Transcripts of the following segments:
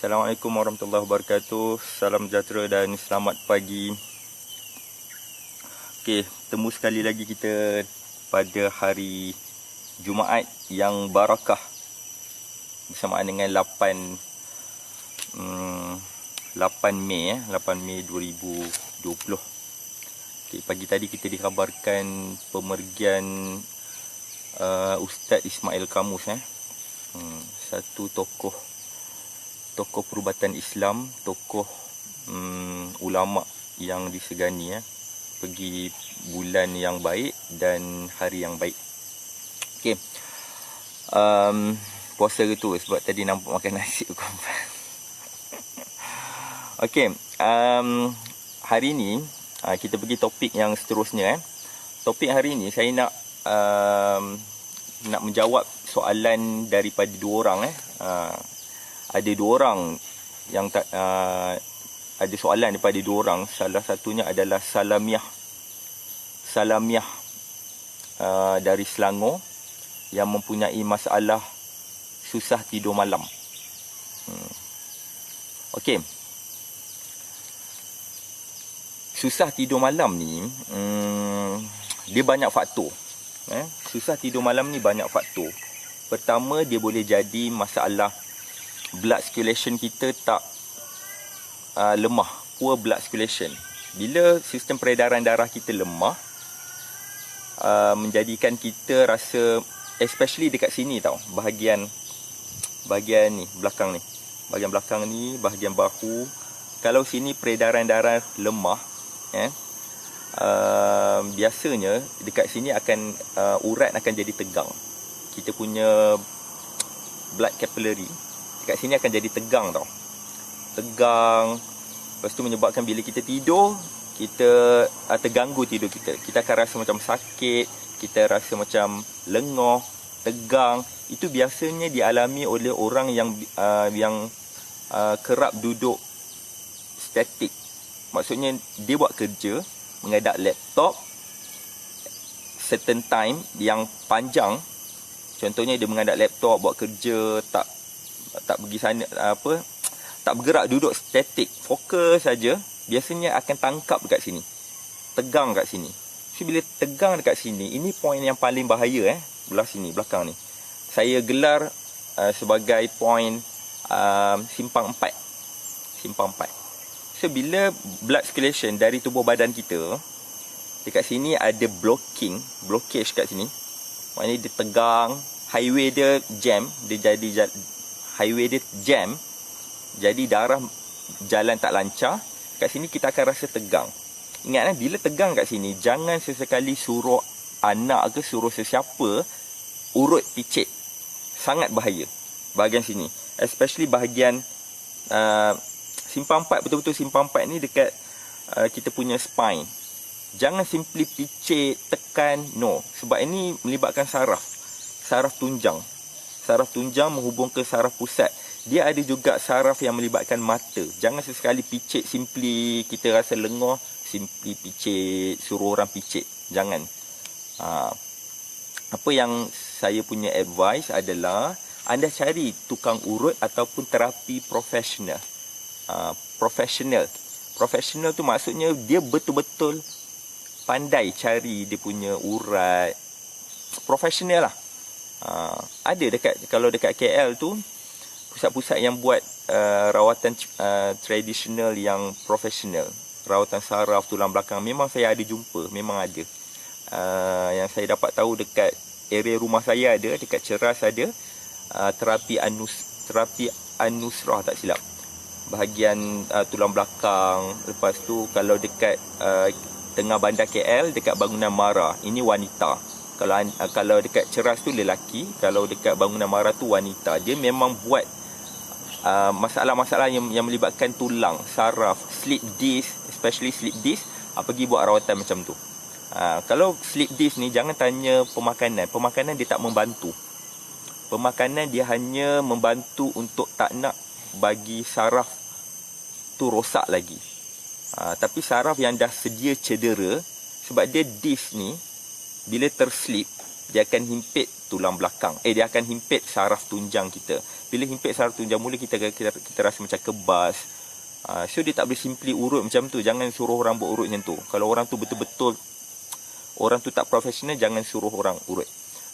Assalamualaikum warahmatullahi wabarakatuh. Salam sejahtera dan selamat pagi. Okey, temu sekali lagi kita pada hari Jumaat yang barakah bersamaan dengan 8 Mei 2020. Okey, pagi tadi kita dikhabarkan pemergian Ustaz Ismail Kamus, satu tokoh perubatan Islam, tokoh ulama yang disegani, pergi bulan yang baik dan hari yang baik. Okey, puasa gitu sebab tadi nampak makan nasi. Okey, hari ni kita pergi topik yang seterusnya. Topik hari ni saya nak menjawab soalan daripada dua orang. Ada dua orang yang ada soalan daripada dua orang. Salah satunya adalah Salamiah dari Selangor yang mempunyai masalah susah tidur malam. Okey, susah tidur malam ni dia banyak faktor. Susah tidur malam ni banyak faktor. Pertama, dia boleh jadi masalah blood circulation kita tak lemah, poor blood circulation. Bila sistem peredaran darah kita lemah, menjadikan kita rasa, especially dekat sini tau, bahagian ni, belakang ni, bahagian belakang ni, bahagian bahu, kalau sini peredaran darah lemah, biasanya dekat sini akan urat akan jadi tegang. Kita punya blood capillary dekat sini akan jadi tegang tau. Tegang. Lepas tu menyebabkan bila kita tidur, kita terganggu tidur kita. Kita akan rasa macam sakit, kita rasa macam lengah, tegang. Itu biasanya dialami oleh orang yang kerap duduk statik. Maksudnya dia buat kerja menghadap laptop certain time yang panjang. Contohnya dia menghadap laptop buat kerja, tak pergi sana, tak bergerak, duduk statik, fokus saja, biasanya akan tangkap dekat sini, tegang kat sini. So bila tegang dekat sini, ini poin yang paling bahaya, belah sini, belakang ni, saya gelar sebagai poin simpang 4. So bila blood circulation dari tubuh badan kita dekat sini ada blockage kat sini, maknanya dia tegang, highway dia jam, jadi darah jalan tak lancar. Kat sini kita akan rasa tegang. Ingat, bila tegang kat sini, jangan sesekali suruh anak ke suruh sesiapa urut picit. Sangat bahaya bahagian sini, especially bahagian simpang 4. Betul-betul simpang 4 ni dekat kita punya spine. Jangan simply picit, tekan, no. Sebab ini melibatkan saraf tunjang. Saraf tunjang menghubung ke saraf pusat. Dia ada juga saraf yang melibatkan mata. Jangan sesekali picit, simply kita rasa lengah, simply picit, suruh orang picit. Jangan. Apa yang saya punya advice adalah anda cari tukang urut ataupun terapi profesional. Profesional tu maksudnya dia betul-betul pandai cari dia punya urat. Profesional lah. Ada kalau dekat KL tu pusat-pusat yang buat rawatan tradisional yang profesional, rawatan saraf, tulang belakang, memang saya ada jumpa, memang ada. Yang saya dapat tahu dekat area rumah saya ada, dekat Ceras ada terapi Anusrah tak silap, bahagian tulang belakang. Lepas tu kalau dekat tengah bandar KL, dekat bangunan Mara, ini wanita. Kalau dekat Ceras tu lelaki, kalau dekat bangunan Mara tu wanita. Dia memang buat masalah-masalah yang melibatkan tulang, saraf, slip disc, especially slip disc, pergi buat rawatan macam tu. Kalau slip disc ni jangan tanya pemakanan. Pemakanan dia tak membantu. Pemakanan dia hanya membantu untuk tak nak bagi saraf tu rosak lagi. Tapi saraf yang dah sedia cedera, sebab dia disc ni bila terslip dia akan himpit tulang belakang. Dia akan himpit saraf tunjang kita. Bila himpit saraf tunjang, mula kita rasa macam kebas. So dia tak boleh simply urut macam tu. Jangan suruh orang buat urut macam tu. Kalau orang tu betul-betul orang tu tak profesional, jangan suruh orang urut.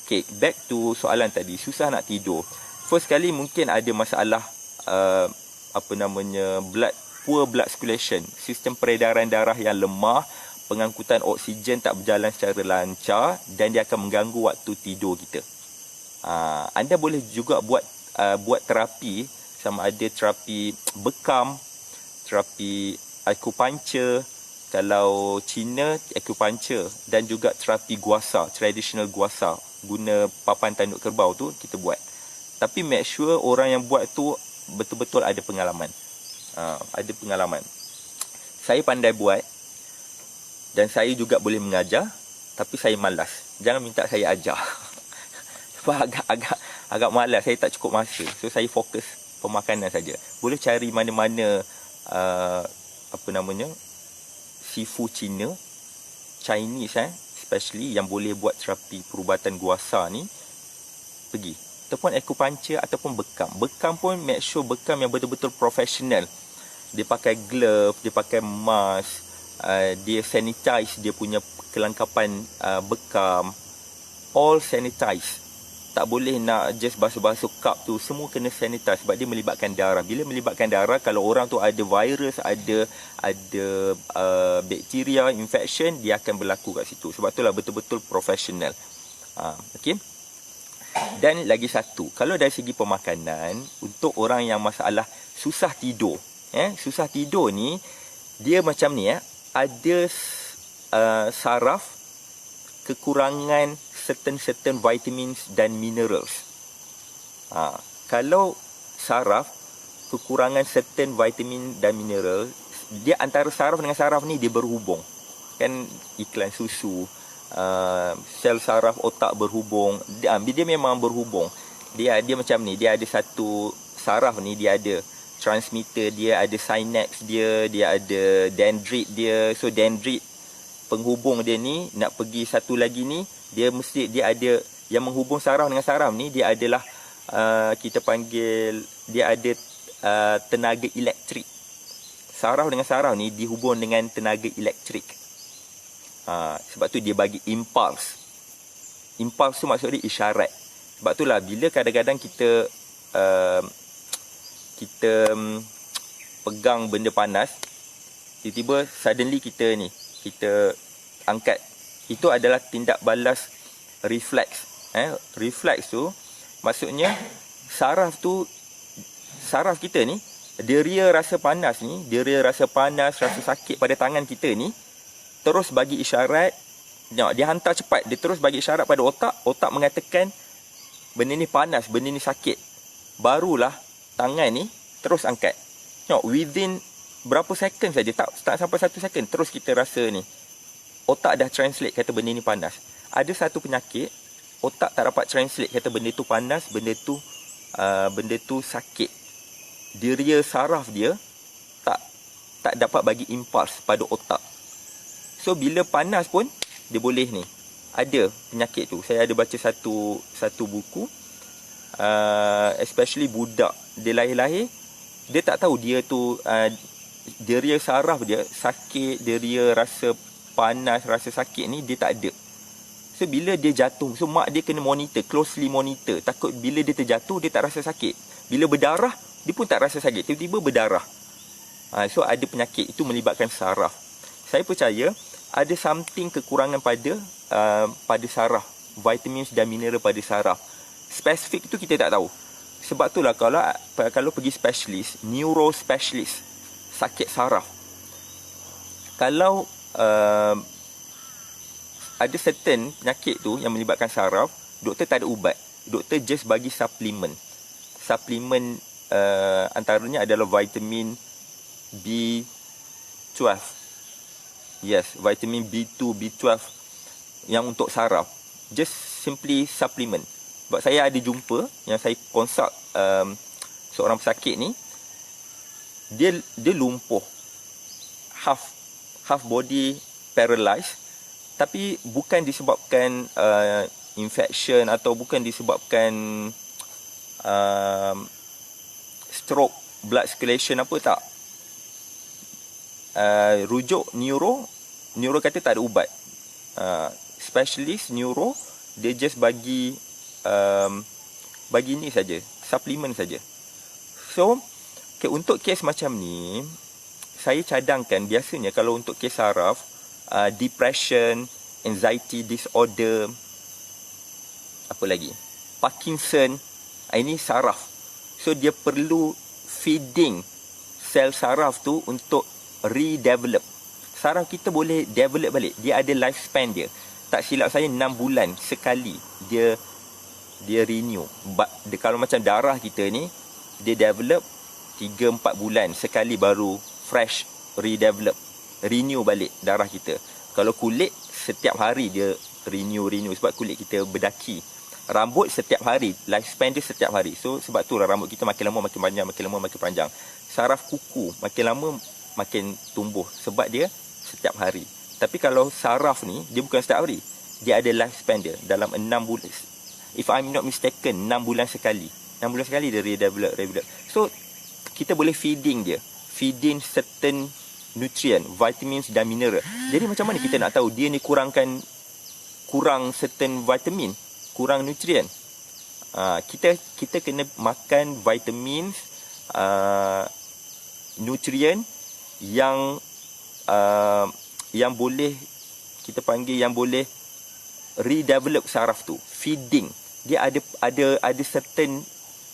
Okay, back to soalan tadi, susah nak tidur. First kali mungkin ada masalah poor blood circulation, sistem peredaran darah yang lemah, pengangkutan oksigen tak berjalan secara lancar dan dia akan mengganggu waktu tidur kita. Anda boleh juga buat terapi, sama ada terapi bekam, terapi acupuncture, kalau Cina acupuncture, dan juga terapi guasa, traditional guasa, guna papan tanduk kerbau tu kita buat. Tapi make sure orang yang buat tu betul-betul ada pengalaman. Ada pengalaman. Saya pandai buat dan saya juga boleh mengajar, tapi saya malas. Jangan minta saya ajar. Sebab agak malas, saya tak cukup masa. So saya fokus pemakanan saja. Boleh cari mana-mana sifu Cina, Chinese especially yang boleh buat terapi perubatan guasa ni, pergi. Ataupun acupuncture ataupun bekam. Bekam pun make sure bekam yang betul-betul profesional. Dia pakai glove, dia pakai mask, dia sanitize dia punya kelengkapan bekam, all sanitize. Tak boleh nak just basuh-basuh cup tu, semua kena sanitize sebab dia melibatkan darah. Bila melibatkan darah, kalau orang tu ada virus, ada bakteria, infection, dia akan berlaku kat situ. Sebab itulah betul-betul profesional. Okay. Dan lagi satu, kalau dari segi pemakanan, untuk orang yang masalah susah tidur, susah tidur ni, dia macam ni, ada saraf kekurangan certain vitamins dan minerals. Kalau saraf kekurangan certain vitamin dan mineral, dia antara saraf dengan saraf ni dia berhubung. Kan iklan susu, sel saraf otak berhubung, dia memang berhubung. Dia macam ni, dia ada satu saraf ni, dia ada transmitter dia, ada synapse dia ada dendrit dia. So dendrit penghubung dia ni nak pergi satu lagi ni, dia ada yang menghubung saraf dengan saraf ni, dia adalah kita panggil, dia ada tenaga elektrik. Saraf dengan saraf ni dihubung dengan tenaga elektrik. Sebab tu dia bagi impuls. Impuls tu maksud dia isyarat. Sebab itulah bila kadang-kadang kita pegang benda panas, tiba-tiba suddenly kita angkat. Itu adalah tindak balas refleks. Refleks tu maksudnya saraf kita ni, dia rasa panas, rasa sakit pada tangan kita ni, terus bagi isyarat. Dia hantar cepat, dia terus bagi isyarat pada otak mengatakan benda ni panas, benda ni sakit. Barulah tangan ni terus angkat. Within berapa second saja, tak sampai 1 second, terus kita rasa ni, otak dah translate kata benda ni panas. Ada satu penyakit, otak tak dapat translate kata benda tu panas, benda tu sakit. Deria saraf dia tak dapat bagi impuls pada otak. So bila panas pun dia boleh ni. Ada penyakit tu. Saya ada baca satu buku, especially budak, dia lahir-lahir, dia tak tahu dia tu deria saraf dia sakit, deria rasa panas, rasa sakit ni dia tak ada. So bila dia jatuh, so mak dia kena closely monitor. Takut bila dia terjatuh dia tak rasa sakit. Bila berdarah dia pun tak rasa sakit, tiba-tiba berdarah. So ada penyakit, itu melibatkan saraf. Saya percaya ada something kekurangan pada saraf, vitamins dan mineral pada saraf. Spesifik tu kita tak tahu. Sebab itulah kalau pergi specialist, neuro specialist, sakit saraf, kalau ada certain penyakit tu yang melibatkan saraf, doktor tak ada ubat. Doktor just bagi suplemen antaranya adalah vitamin B12. Yes, vitamin B2, B12 yang untuk saraf. Just simply supplement. Sebab saya ada jumpa yang saya consult seorang pesakit ni, dia lumpuh, half body paralyzed, tapi bukan disebabkan infection atau bukan disebabkan stroke, blood circulation apa, tak. Rujuk neuro kata tak ada ubat. Specialist neuro dia just bagi ni saja, suplemen saja. So untuk kes macam ni, saya cadangkan biasanya kalau untuk kes saraf, depression, anxiety disorder, apa lagi, Parkinson, ini saraf. So dia perlu feeding sel saraf tu untuk redevelop. Saraf kita boleh develop balik. Dia ada lifespan dia. Tak silap saya 6 bulan sekali dia renew. Kalau macam darah kita ni, dia develop 3-4 bulan sekali baru fresh renew balik darah kita. Kalau kulit, setiap hari dia renew sebab kulit kita berdaki. Rambut setiap hari, lifespan dia setiap hari. So sebab tu lah rambut kita makin lama makin panjang, makin lama makin panjang. Saraf kuku makin lama makin tumbuh sebab dia setiap hari. Tapi kalau saraf ni, dia bukan setiap hari. Dia ada lifespan dia dalam 6 bulan. If I'm not mistaken, 6 bulan sekali. 6 bulan sekali dia redevelop. So kita boleh feeding dia. Feeding certain nutrient, vitamins dan mineral. Jadi macam mana kita nak tahu dia ni kurang certain vitamin, kurang nutrient? Kita kena makan vitamins, nutrient yang boleh kita panggil, yang boleh redevelop saraf tu. Feeding. Dia ada certain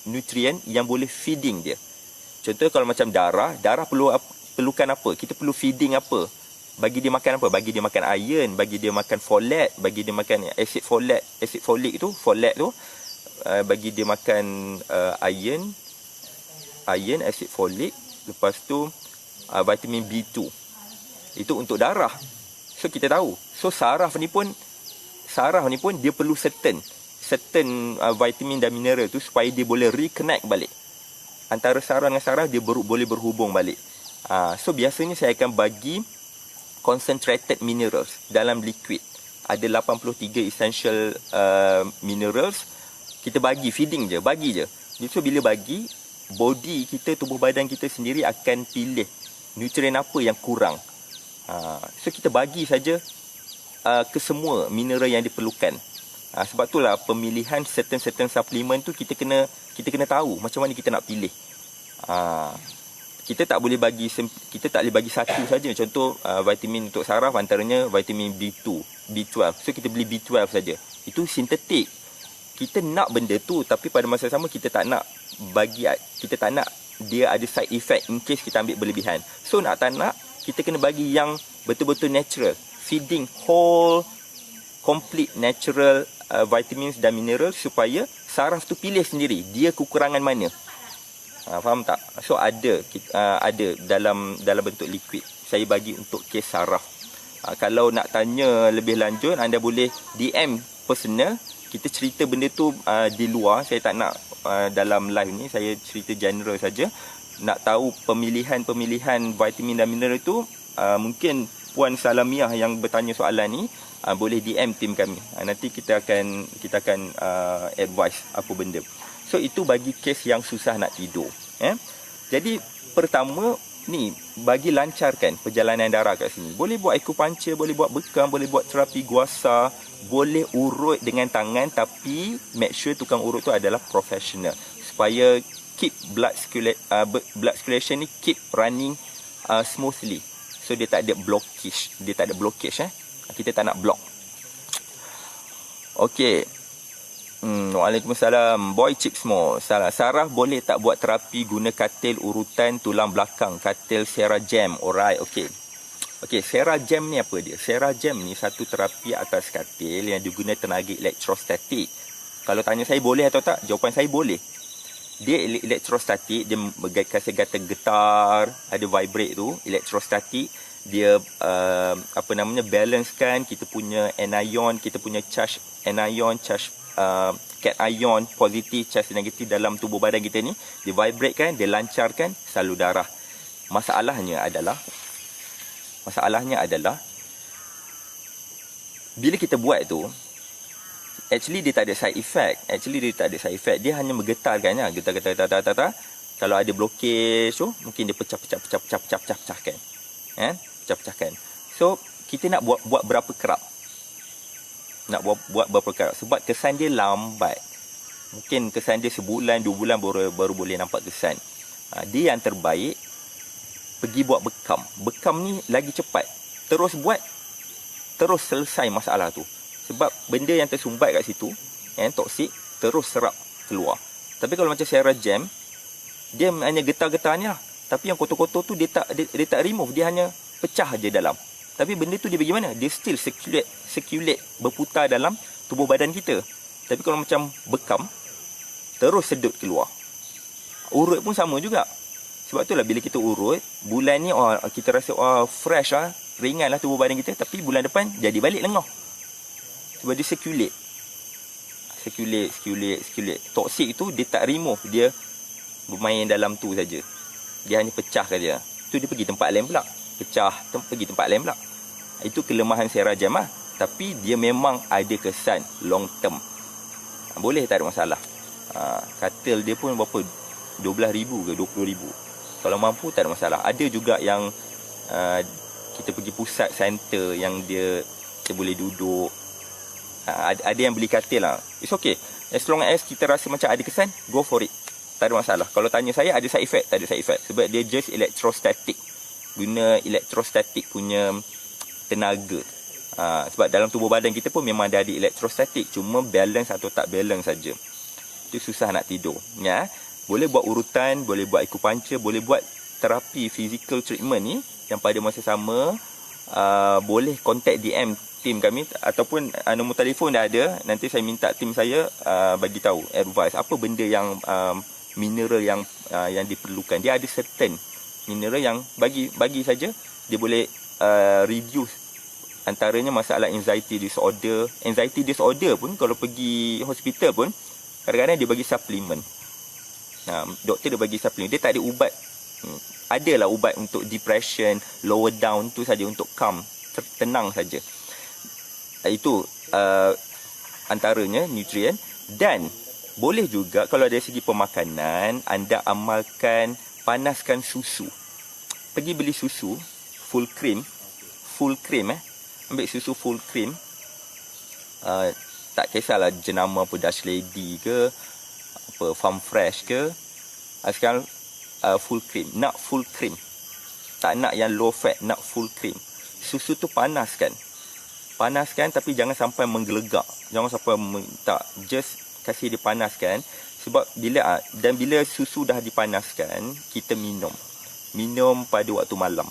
nutrient yang boleh feeding dia. Contoh kalau macam darah perlukan apa? Kita perlu feeding apa? Bagi dia makan apa? Bagi dia makan iron, bagi dia makan folate, bagi dia makan acid folic tu, bagi dia makan iron, acid folic, lepas tu vitamin B2. Itu untuk darah. So kita tahu. So saraf ni pun dia perlu certain vitamin dan mineral tu supaya dia boleh reconnect balik. Antara saraf dengan saraf dia boleh berhubung balik. So biasanya saya akan bagi concentrated minerals dalam liquid. Ada 83 essential minerals. Kita bagi, feeding je, bagi je. So bila bagi, body kita, tubuh badan kita sendiri akan pilih nutrien apa yang kurang. So kita bagi saja ke semua mineral yang diperlukan. Sebab itulah pemilihan certain suplemen tu kita kena tahu macam mana kita nak pilih. Kita tak boleh bagi satu saja. Contoh vitamin untuk saraf antaranya vitamin B2, B12. So kita beli B12 saja. Itu sintetik. Kita nak benda tu tapi pada masa sama kita tak nak dia ada side effect in case kita ambil berlebihan. So tak nak, kita kena bagi yang betul-betul natural. Feeding whole complete natural vitamins dan mineral supaya saraf tu pilih sendiri dia kekurangan mana. Faham tak? So ada dalam bentuk liquid. Saya bagi untuk kes saraf. Kalau nak tanya lebih lanjut, anda boleh DM personal. Kita cerita benda tu di luar. Saya tak nak dalam live ni, saya cerita general saja. Nak tahu pemilihan vitamin dan mineral tu, mungkin Puan Salamiah yang bertanya soalan ni, boleh DM tim kami. Nanti kita akan advise apa benda. So itu bagi kes yang susah nak tidur. Jadi pertama ni, bagi lancarkan perjalanan darah kat sini, boleh buat akupuncture, boleh buat bekam, boleh buat terapi guasa, boleh urut dengan tangan, tapi make sure tukang urut tu adalah professional supaya keep blood circulation ni keep running smoothly. So dia tak ada blockage. Kita tak nak block. Okey. Waalaikumsalam. Boy Chips Mo. Saraf boleh tak buat terapi guna katil urutan tulang belakang, katil Serajam. Alright, okey. Serajam ni apa dia? Serajam ni satu terapi atas katil yang diguna tenaga elektrostatik. Kalau tanya saya boleh atau tak? Jawapan saya boleh. dia elektrostatik, dia kasi kata getar, ada vibrate tu, elektrostatik. Dia balancekan kita punya anion, kita punya charge anion, charge cation, positif, charge negatif dalam tubuh badan kita ni. Dia vibrate kan, dia lancarkan salur darah. Masalahnya adalah bila kita buat tu, actually dia tak ada side effect. Dia hanya menggetarkan, getar. Kalau ada blockage tu, mungkin dia pecahkan. Pecah-pecahkan. So, kita nak buat berapa kerap? Sebab kesan dia lambat. Mungkin kesan dia sebulan, 2 bulan baru boleh nampak kesan. Dia yang terbaik, pergi buat bekam. Bekam ni lagi cepat. Terus buat, terus selesai masalah tu. Sebab benda yang tersumbat kat situ, yang toksik, terus serap keluar. Tapi kalau macam Cera Gem, dia hanya getar-getar ni lah. Tapi yang kotor-kotor tu dia tak remove, dia hanya pecah je dalam. Tapi benda tu dia bagaimana? Dia still circulate berputar dalam tubuh badan kita. Tapi kalau macam bekam, terus sedut keluar. Urut pun sama juga. Sebab itulah bila kita urut, bulan ni kita rasa fresh lah, ringan lah tubuh badan kita. Tapi bulan depan jadi balik lengah. Sebab dia circulate. Toksik tu dia tak remove, dia bermain dalam tu saja. Dia hanya pecah saja. Tu dia pergi tempat lain pula. Pergi tempat lain pula. Itu kelemahan Cera Gem lah. Tapi dia memang ada kesan long term. Boleh, tak ada masalah. Katil dia pun berapa? 12,000 ke 20,000. Kalau mampu tak ada masalah. Ada juga yang kita pergi pusat center yang kita boleh duduk. Ada yang beli katil lah. It's okay. As long as kita rasa macam ada kesan, go for it. Tak ada masalah. Kalau tanya saya, ada side effect? Tak ada side effect. Sebab dia just electrostatic. Guna electrostatic punya tenaga. Sebab dalam tubuh badan kita pun memang ada electrostatic. Cuma balance atau tak balance saja. Itu susah nak tidur. Boleh buat urutan, boleh buat acupuncture, boleh buat terapi physical treatment ni. Yang pada masa sama, boleh contact DM tim kami. Ataupun nombor telefon dah ada. Nanti saya minta tim saya bagi tahu, advice. Apa benda yang mineral yang diperlukan. Dia ada certain mineral yang bagi saja dia boleh reduce. Antaranya masalah anxiety disorder pun, kalau pergi hospital pun kadang-kadang dia bagi suplemen. Doktor dia bagi suplemen. Dia tak ada ubat. Adalah ubat untuk depression, lower down tu saja, untuk calm, tenang saja. Itu antaranya nutrien. Dan boleh juga kalau dari segi pemakanan, anda amalkan panaskan susu. Pergi beli susu full cream. Ambil susu full cream. Tak kisahlah jenama apa, Dutch Lady ke, apa Farm Fresh ke. Sekarang full cream. Nak full cream. Tak nak yang low fat, nak full cream. Susu tu panaskan tapi jangan sampai menggelegak. Jangan sampai just kasih dia panaskan. Sebab bila susu dah dipanaskan, kita minum pada waktu malam.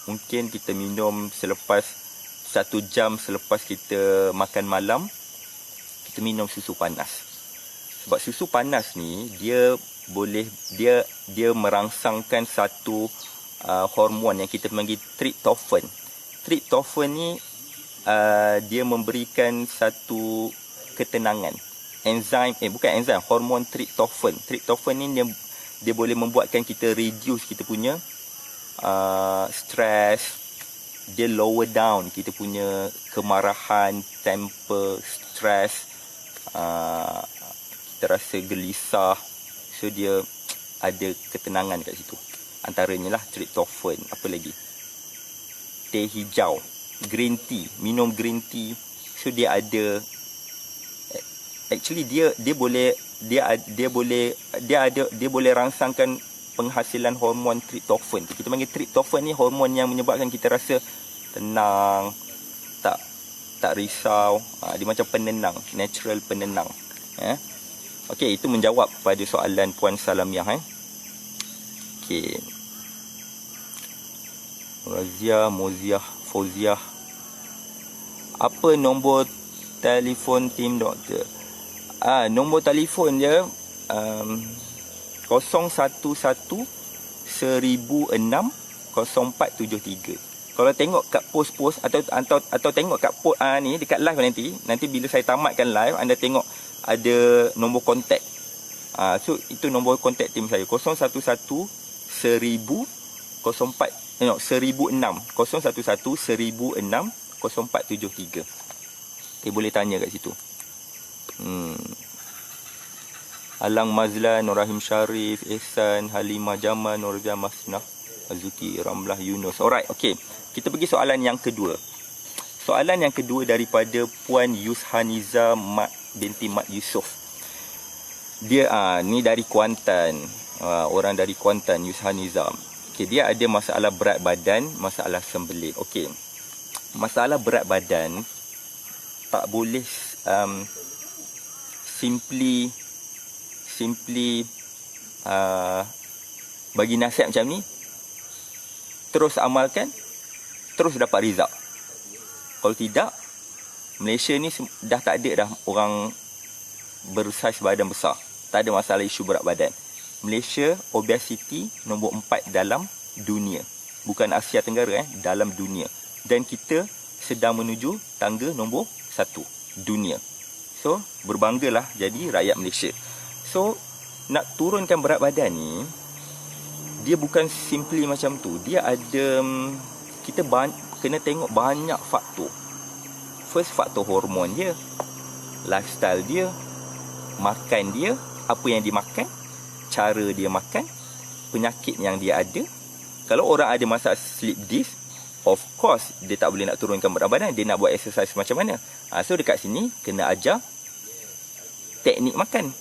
Mungkin kita minum selepas 1 jam selepas kita makan malam, kita minum susu panas. Sebab susu panas ni dia merangsangkan satu hormon yang kita panggil tryptophan. Tryptophan ni dia memberikan satu ketenangan. Hormon tryptophan. Tryptophan ni dia boleh membuatkan kita reduce kita punya stress. Dia lower down kita punya kemarahan, temper, stress. Kita rasa gelisah. So dia ada ketenangan kat situ. Antaranya lah tryptophan. Apa lagi? Teh hijau, green tea, minum green tea. So dia ada, actually dia boleh rangsangkan penghasilan hormon tryptophan. Kita panggil tryptophan ni hormon yang menyebabkan kita rasa tenang, tak risau. Dia macam penenang, natural penenang. Okey, itu menjawab pada soalan Puan Salamiah. Okey. Razia, Moziah, Fauziah. Apa nombor telefon tim doktor? Nombor telefon dia 011 1006 0473. Kalau tengok kat post-post atau tengok kat ni dekat live nanti bila saya tamatkan live, anda tengok ada nombor kontak. So itu nombor kontak tim saya, 011 1000 04 1006 0473. Boleh tanya kat situ. Alang Mazlan, Nur Rahim Sharif, Ihsan, Halimah Jamal, Nurja Masnah, Azuki, Ramlah Yunus. Alright, okay. Kita pergi soalan yang kedua. Soalan yang kedua daripada Puan Yushaniza binti Mat Yusof. Dia ni dari Kuantan. Orang dari Kuantan, Yushaniza. Okay, dia ada masalah berat badan, masalah sembelit. Okey. Masalah berat badan tak boleh simply bagi nasihat macam ni, terus amalkan, terus dapat result. Kalau tidak, Malaysia ni dah tak ada dah orang bersaiz badan besar. Tak ada masalah isu berat badan. Malaysia obesity nombor 4 dalam dunia. Bukan Asia Tenggara, dalam dunia. Dan kita sedang menuju tangga nombor 1 dunia. So, berbanggalah jadi rakyat Malaysia. So, nak turunkan berat badan ni, dia bukan simply macam tu. Dia ada, kita kena tengok banyak faktor. First, faktor hormon dia, lifestyle dia, makan dia, apa yang dimakan, cara dia makan, penyakit yang dia ada. Kalau orang ada masalah sleep disk, of course dia tak boleh nak turunkan berat badan, dia nak buat exercise macam mana. So dekat sini kena ajar teknik makan.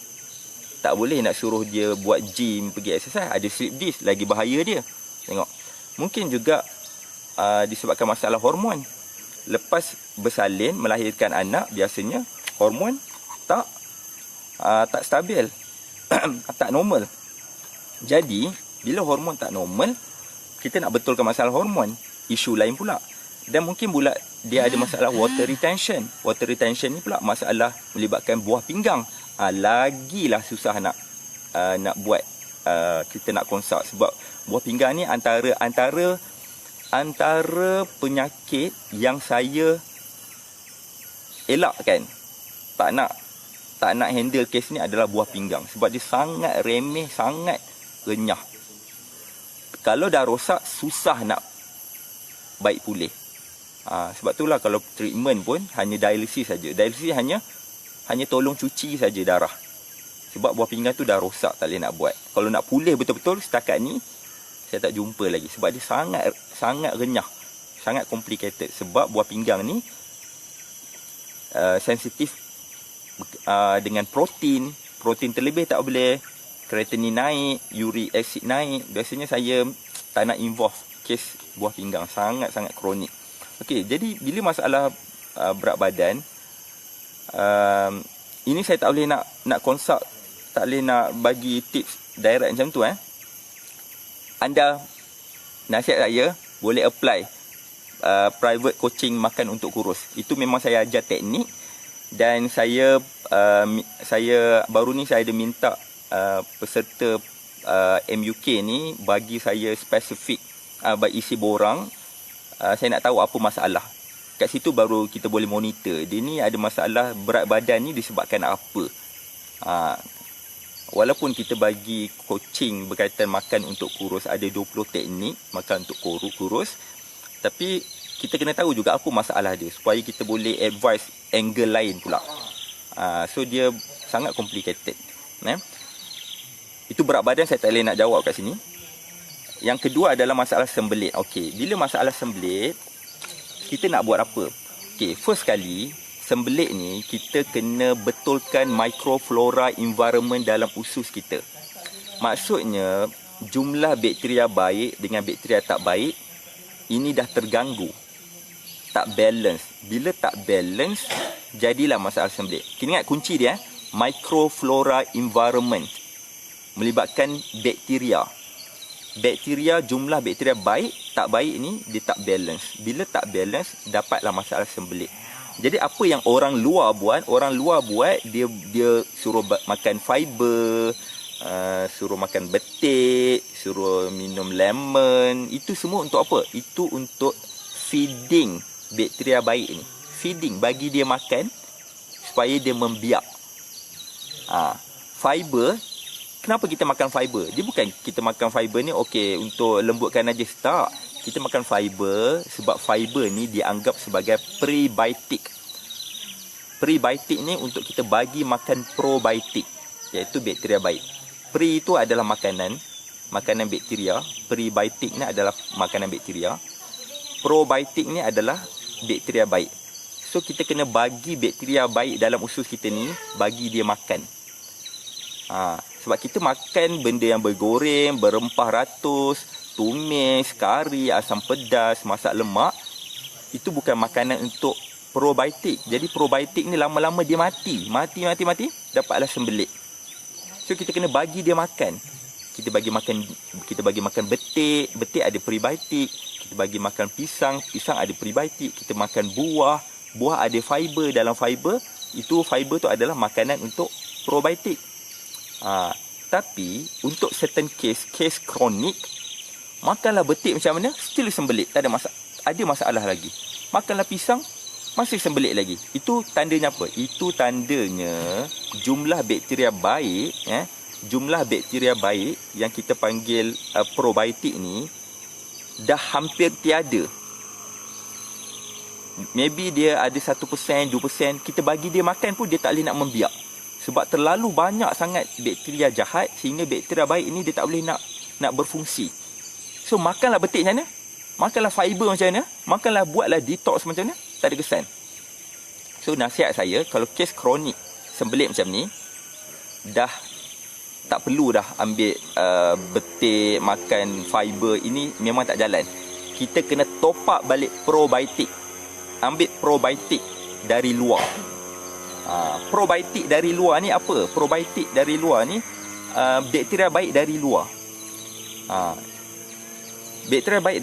Tak boleh nak suruh dia buat gym, pergi exercise, ada sleep disk, lagi bahaya dia. Tengok. Mungkin juga disebabkan masalah hormon. Lepas bersalin, melahirkan anak, biasanya hormon tak stabil. Tak normal. Jadi, bila hormon tak normal, kita nak betulkan masalah hormon. Isu lain pula. Dan mungkin pula dia ada masalah water retention. Water retention ni pula masalah melibatkan buah pinggang. Lagilah susah nak buat, kita nak consult. Sebab buah pinggang ni antara penyakit yang saya elakkan. Tak nak handle kes ni adalah buah pinggang. Sebab dia sangat remeh, sangat renyah. Kalau dah rosak, susah nak baik pulih. Sebab itulah kalau treatment pun hanya dialisis saja. Dialisis hanya tolong cuci saja darah. Sebab buah pinggang tu dah rosak, tak boleh nak buat. Kalau nak pulih betul-betul, setakat ni saya tak jumpa lagi. Sebab dia sangat renyah, sangat complicated. Sebab buah pinggang ni sensitif dengan protein terlebih tak boleh, kreatinin naik, uric acid naik. Biasanya saya tak nak involve kes buah pinggang, sangat-sangat kronik. Okey, jadi bila masalah berat badan, ini saya tak boleh nak consult, tak boleh nak bagi tips direct macam tu. Anda, nasihat saya, boleh apply private coaching makan untuk kurus. Itu memang saya ajar teknik. Dan saya baru ni saya ada minta peserta MUK ni bagi saya spesifik bagi isi borang. Saya nak tahu apa masalah. Kat situ baru kita boleh monitor. Dia ni ada masalah berat badan ni disebabkan apa. Walaupun kita bagi coaching berkaitan makan untuk kurus, ada 20 teknik makan untuk kurus, tapi kita kena tahu juga apa masalah dia supaya kita boleh advise angle lain pula. So dia sangat complicated. Itu berat badan saya tak boleh nak jawab kat sini. Yang kedua adalah masalah sembelit. Okey, bila masalah sembelit, kita nak buat apa? Okey, first kali sembelit ni kita kena betulkan microflora environment dalam usus kita. Maksudnya jumlah bakteria baik dengan bakteria tak baik ini dah terganggu. Tak balance. Bila tak balance, jadilah masalah sembelit. Kita ingat kunci dia, microflora environment. Melibatkan bakteria. Bakteria, jumlah bakteria baik, tak baik ni, dia tak balance. Bila tak balance, dapatlah masalah sembelit. Jadi apa yang orang luar buat? Orang luar buat dia suruh makan fiber, suruh makan betik, suruh minum lemon. Itu semua untuk apa? Itu untuk feeding bakteria baik ni. Feeding, bagi dia makan supaya dia membiak. Fiber, kenapa kita makan fiber? Dia bukan kita makan fiber ni okey untuk lembutkan najis, tak. Kita makan fiber sebab fiber ni dianggap sebagai prebiotik. Prebiotik ni untuk kita bagi makan probiotik, iaitu bakteria baik. Pre itu adalah makanan bakteria. Prebiotik ni adalah makanan bakteria. Probiotik ni adalah bakteria baik. So kita kena bagi bakteria baik dalam usus kita ni, bagi dia makan. Sebab kita makan benda yang bergoreng, berempah ratus, tumis, kari, asam pedas, masak lemak, itu bukan makanan untuk probiotik. Jadi probiotik ni lama-lama dia mati, dapatlah sembelit. So kita kena bagi dia makan. Kita bagi makan betik ada prebiotik. Kita bagi makan pisang ada prebiotik. Kita makan buah ada fiber. Dalam fiber, itu fiber tu adalah makanan untuk probiotik. Tapi untuk certain case kronik, makanlah betik macam mana, still sembelit, tak ada masalah lagi. Makanlah pisang, masih sembelit lagi. Itu tandanya apa? Itu tandanya jumlah bakteria baik, jumlah bakteria baik yang kita panggil probiotik ni dah hampir tiada. Maybe dia ada 1%, 2%, kita bagi dia makan pun dia tak boleh nak membiak. Sebab terlalu banyak sangat bakteria jahat sehingga bakteria baik ni dia tak boleh nak berfungsi. So makanlah betik macam mana, makanlah fiber macam mana, makanlah buatlah detox macam mana, tak ada kesan. So nasihat saya, kalau kes kronik sembelit macam ni, dah tak perlu dah ambil betik, makan fiber, ini memang tak jalan. Kita kena top up balik probiotik. Ambil probiotik dari luar. Probiotik dari luar ni apa? Probiotik dari luar ni bakteria baik dari luar. Bakteria baik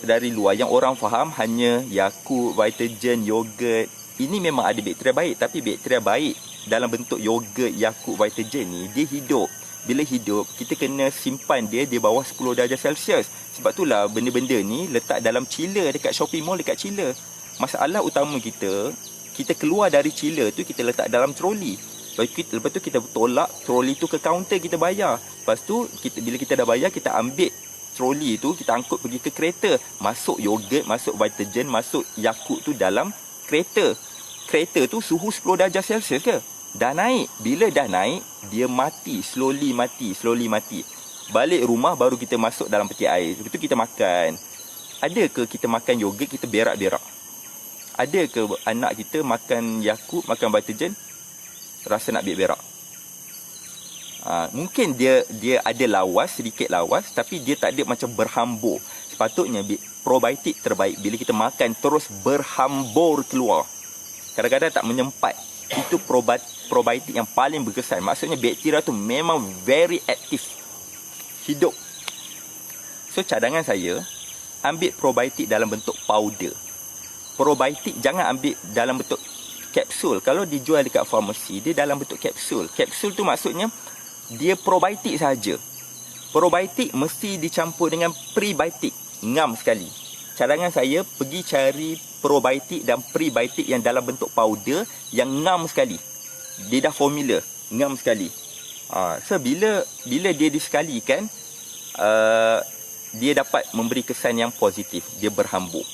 dari luar yang orang faham hanya Yakult, Vitagen, yogurt. Ini memang ada bakteria baik, tapi bakteria baik dalam bentuk yogurt, Yakult, Vitagen ni dia hidup. Bila hidup, kita kena simpan dia di bawah 10 darjah Celsius. Sebab itulah benda-benda ni letak dalam chiller dekat shopping mall, dekat chiller. Masalah utama kita keluar dari chiller tu, kita letak dalam troli. Lepas tu kita tolak troli tu ke kaunter, kita bayar. Lepas tu bila kita dah bayar, kita ambil troli tu, kita angkut pergi ke kereta. Masuk yogurt, masuk Vitagen, masuk Yakult tu dalam kereta. Kereta tu suhu 10 darjah Celsius ke? Dah naik. Bila dah naik, dia mati. Slowly mati. Balik rumah baru kita masuk dalam peti air. Lepas tu kita makan. Ada ke kita makan yogurt, kita berak-berak? Ada ke anak kita makan Yakult, makan Vitagen, rasa nak berak? Mungkin dia ada lawas, sedikit lawas, tapi dia tak ada macam berhambur. Sepatutnya probiotik terbaik bila kita makan terus berhambur keluar. Kadang-kadang tak menyempat. Itu probiotik yang paling berkesan. Maksudnya bakteria tu memang very aktif, hidup. So cadangan saya, ambil probiotik dalam bentuk powder. Probiotik jangan ambil dalam bentuk kapsul. Kalau dijual dekat farmasi, dia dalam bentuk kapsul. Kapsul tu maksudnya dia probiotik saja. Probiotik mesti dicampur dengan prebiotik. Ngam sekali. Cadangan saya, pergi cari probiotik dan prebiotik yang dalam bentuk powder yang ngam sekali. Dia dah formula, ngam sekali. So bila dia disekalikan, dia dapat memberi kesan yang positif. Dia berhambur.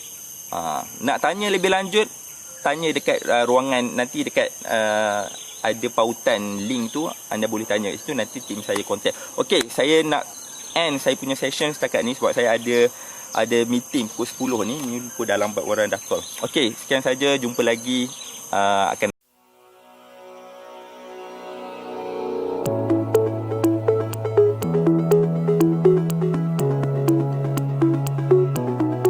Nak tanya lebih lanjut, tanya dekat ruangan nanti, dekat ada pautan link tu, anda boleh tanya. Itu nanti tim saya contact. Okey, saya nak end saya punya session setakat ni sebab saya ada meeting pukul 10 ni pukul dah lambat orang dah call. Okey, sekian saja, jumpa lagi akan